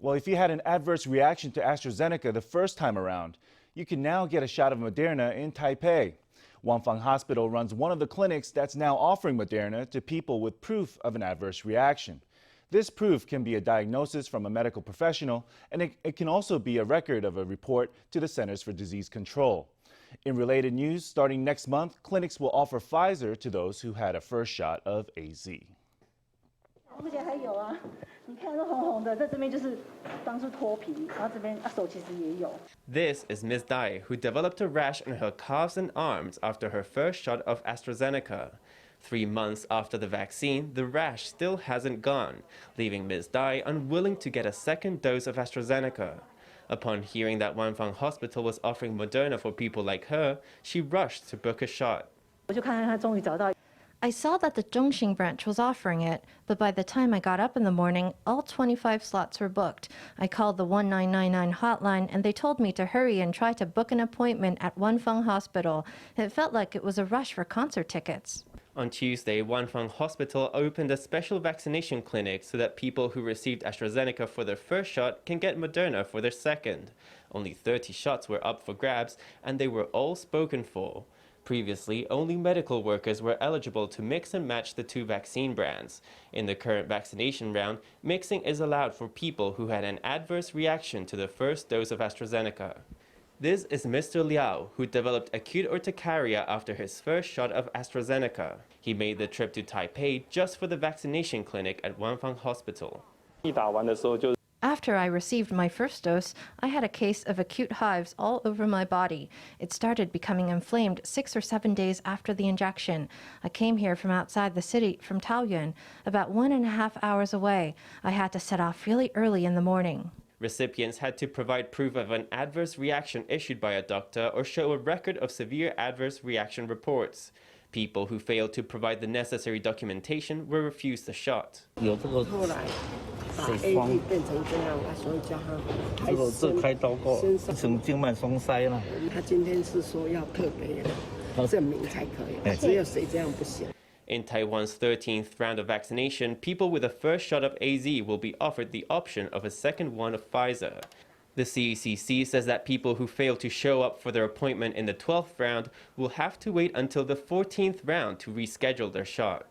Well, if you had an adverse reaction to AstraZeneca the first time around, you can now get a shot of Moderna in Taipei. Wanfang Hospital runs one of the clinics that's now offering Moderna to people with proof of an adverse reaction. This proof can be a diagnosis from a medical professional, and it can also be a record of a report to the Centers for Disease Control. In related news, starting next month, clinics will offer Pfizer to those who had a first shot of AZ. This is Ms. Dai, who developed a rash on her calves and arms after her first shot of AstraZeneca. 3 months after the vaccine, the rash still hasn't gone, leaving Ms. Dai unwilling to get a second dose of AstraZeneca. Upon hearing that Wanfang Hospital was offering Moderna for people like her, she rushed to book a shot. I saw that the Zhongxing branch was offering it, but by the time I got up in the morning, all 25 slots were booked. I called the 1999 hotline and they told me to hurry and try to book an appointment at Wanfang Hospital. It felt like it was a rush for concert tickets. On Tuesday, Wanfang Hospital opened a special vaccination clinic so that people who received AstraZeneca for their first shot can get Moderna for their second. Only 30 shots were up for grabs, and they were all spoken for. Previously, only medical workers were eligible to mix and match the two vaccine brands. In the current vaccination round, mixing is allowed for people who had an adverse reaction to the first dose of AstraZeneca. This is Mr. Liao, who developed acute urticaria after his first shot of AstraZeneca. He made the trip to Taipei just for the vaccination clinic at Wanfang Hospital. After I received my first dose, I had a case of acute hives all over my body. It started becoming inflamed 6 or 7 days after the injection. I came here from outside the city, from Taoyuan, about 1.5 hours away. I had to set off really early in the morning. Recipients had to provide proof of an adverse reaction issued by a doctor or show a record of severe adverse reaction reports. People who failed to provide the necessary documentation were refused the shot. In Taiwan's 13th round of vaccination, people with a first shot of AZ will be offered the option of a second one of Pfizer. The CECC says that people who fail to show up for their appointment in the 12th round will have to wait until the 14th round to reschedule their shot.